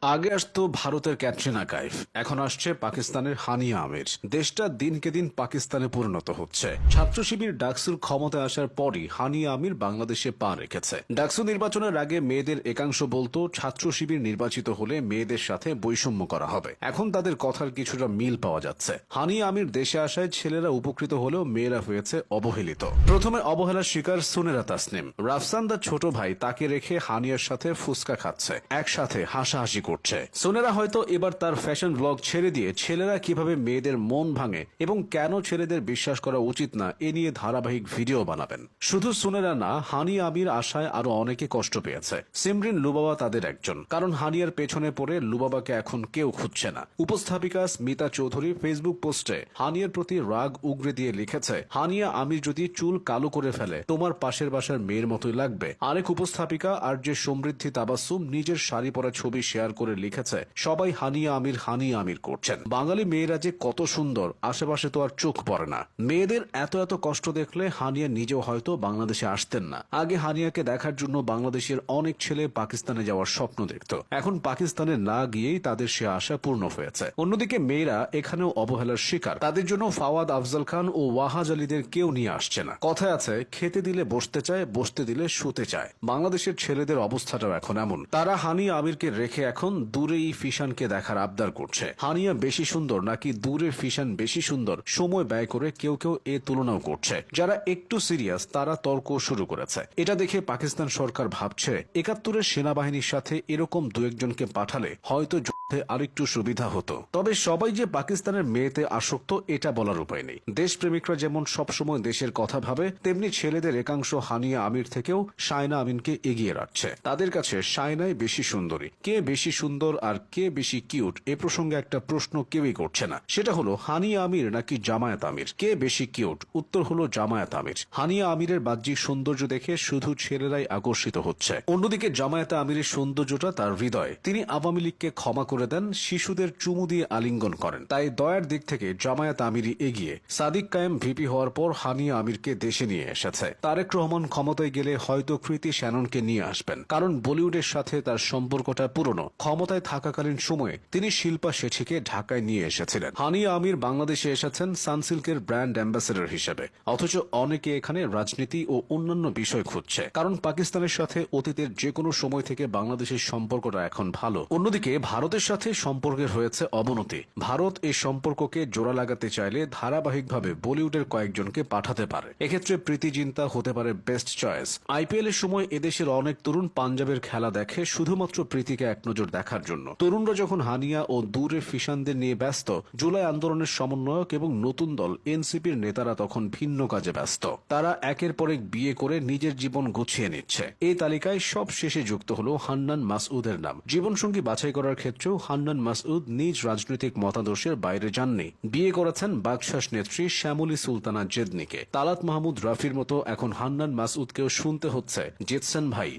আগে আসতো ভারতের ক্যাটরিনা কাইফ, এখন আসছে পাকিস্তানের হানিয়া আমির। দেশটা দিনকে দিন পাকিস্তানে পরিণত হচ্ছে। ছাত্র শিবির ডাকসুর ক্ষমতায় আসার পরই হানিয়া আমির বাংলাদেশে পা রেখেছে। ডাকসু নির্বাচনের আগে মেয়েদের একাংশ বলতো ছাত্র শিবির নির্বাচিত হলে মেয়েদের সাথে বৈষম্য করা হবে। এখন তাদের কথার কিছুটা মিল পাওয়া যাচ্ছে। হানিয়া আমির দেশে আসায় ছেলেরা উপকৃত হলেও মেয়েরা হয়েছে অবহেলিত। প্রথমে অবহেলার শিকার সুনেরা তাসনিম। রাফসান তার ছোট ভাই তাকে রেখে হানিয়ার সাথে ফুসকা খাচ্ছে, একসাথে হাসাহাসি করছে। সোনেরা হয়তো এবার তার ফ্যাশন ব্লগ ছেড়ে দিয়ে ছেলেরা কিভাবে মেয়েদের মন ভাঙে এবং কেন ছেলেদের বিশ্বাস করা উচিত না এ নিয়ে ধারাবাহিক ভিডিও বানাবেন। শুধু সোনেরা না, হানিয়া আমির আশায় আরো অনেকে কষ্ট পেয়েছে। সিমরিন লুবাবা তাদের একজন, কারণ হানিয়ার পেছনে পড়ে লুবাবাকে এখন কেউ খুঁজছে না। উপস্থাপিকা স্মিতা চৌধুরী ফেসবুক পোস্টে হানিয়ার প্রতি রাগ উগরে দিয়ে লিখেছে, হানিয়া আমির যদি চুল কালো করে ফেলে তোমার পাশের বাসার মেয়ের মতোই লাগবে। আরেক উপস্থাপিকা আর যে সমৃদ্ধি তাবাসুম নিজের শাড়ি পরা ছবি শেয়ার করে লিখেছে, সবাই হানিয়া আমির করছেন। বাঙালি মেয়েরা যে কত সুন্দর, আশেপাশে তো আর চোখ পড়ে না। মেয়েদের এত এত কষ্ট দেখলে হানিয়া নিজেও হয়তো বাংলাদেশে আসতেন না। আগে হানিয়াকে দেখার জন্য বাংলাদেশের অনেক ছেলে পাকিস্তানে যাওয়ার স্বপ্ন দেখত। এখন পাকিস্তানে না গিয়েই তাদের সে আশা পূর্ণ হয়েছে। অন্যদিকে মেয়েরা এখানেও অবহেলার শিকার। তাদের জন্য ফাওয়াদ আফজাল খান ও ওয়াহাজ আলীদের কেউ নিয়ে আসছে না। কথায় আছে, খেতে দিলে বসতে চায়, বসতে দিলে শুতে চায়। বাংলাদেশের ছেলেদের অবস্থাটাও এখন এমন। তারা হানিয়া আমিরকে রেখে এখন দূরে ফিশানকে দেখার আবদার করছে। হানিয়া বেশি সুন্দর নাকি দূরের ফিশান বেশি সুন্দর, সময় ব্যয় করে কেউ কেউ এ তুলনাও করছে। যারা একটু সিরিয়াস তারা তর্ক শুরু করেছে। এটা দেখে পাকিস্তান সরকার ভাবছে ৭১-এর সেনাবাহিনীর সাথে এরকম দু একজনকে পাঠালে হয়তো যুদ্ধে আরেকটু সুবিধা হতো। তবে সবাই যে পাকিস্তানের মেয়েতে আসক্ত এটা বলার উপায় নেই। দেশপ্রেমিকরা যেমন সবসময় দেশের কথা ভাবে, তেমনি ছেলেদের একাংশ হানিয়া আমির থেকেও শায়না আমিনকে এগিয়ে রাখছে। তাদের কাছে শায়নাই বেশি সুন্দরী। কে বেশি সুন্দর আর কে বেশি কিউট এ প্রসঙ্গে একটা প্রশ্ন কেউই করছে না। সেটা হলো হানিয়া আমির নাকি জামায়াত আমির। কে বেশি কিউট? উত্তর হলো জামায়াত আমির। হানিয়া আমিরের বাহ্যিক সৌন্দর্য দেখে শুধু ছেলেরাই আকর্ষিত হচ্ছে। অন্যদিকে জামায়াত আমিরের সৌন্দর্যটা তার হৃদয়। তিনি আওয়ামী লীগকে ক্ষমা করে দেন, শিশুদের চুমু দিয়ে আলিঙ্গন করেন। তাই দয়ার দিক থেকে জামায়াত আমিরই এগিয়ে। সাদিক কায়েম ভিপি হওয়ার পর হানিয়া আমিরকে দেশে নিয়ে এসেছে। তারেক রহমান ক্ষমতায় গেলে হয়তো কৃতি শ্যাননকে নিয়ে আসবেন, কারণ বলিউডের সাথে তার সম্পর্কটা পুরনো। ক্ষমতায় থাকাকালীন সময়ে তিনি শিল্পা শেঠিকে ঢাকায় নিয়ে এসেছিলেন। হানিয়া আমির বাংলাদেশে এসেছেন সানসিল্কের ব্র্যান্ড অ্যাম্বাসেডর হিসেবে। অথচ অনেকে এখানে রাজনীতি ও অন্যান্য বিষয় খুঁজছে, কারণ পাকিস্তানের সাথে অতীতের যে কোনো সময় থেকে বাংলাদেশের সম্পর্কটা এখন ভালো। অন্যদিকে ভারতের সাথে সম্পর্কের হয়েছে অবনতি। ভারত এই সম্পর্ককে জোড়া লাগাতে চাইলে ধারাবাহিকভাবে বলিউডের কয়েকজনকে পাঠাতে পারে। এক্ষেত্রে প্রীতি জিন্তা হতে পারে বেস্ট চয়েস। আইপিএল এর সময় এদেশের অনেক তরুণ পাঞ্জাবের খেলা দেখে শুধুমাত্র প্রীতিকে এক নজর দেখার জন্য। তরুণরা যখন হানিয়া ও দূরে ফিশানদের নিয়ে ব্যস্ত, জুলাই আন্দোলনের সমন্বয়ক এবং নতুন দল এনসিপির নেতারা তখন ভিন্ন কাজে ব্যস্ত। তারা একের পর এক বিয়ে করে নিজের জীবন গুছিয়ে নিচ্ছে। এই তালিকায় সব শেষে যুক্ত হলো হান্নান মাসউদের নাম। জীবনসঙ্গী বাছাই করার ক্ষেত্রেও হান্নান মাসউদ নিজ রাজনৈতিক মতাদর্শের বাইরে যাননি। বিয়ে করেছেন বাকশাস নেত্রী শ্যামলী সুলতানা জেদনিকে। তালাত মাহমুদ রাফির মতো এখন হান্নান মাসউদকেও শুনতে হচ্ছে জিতছেন ভাই।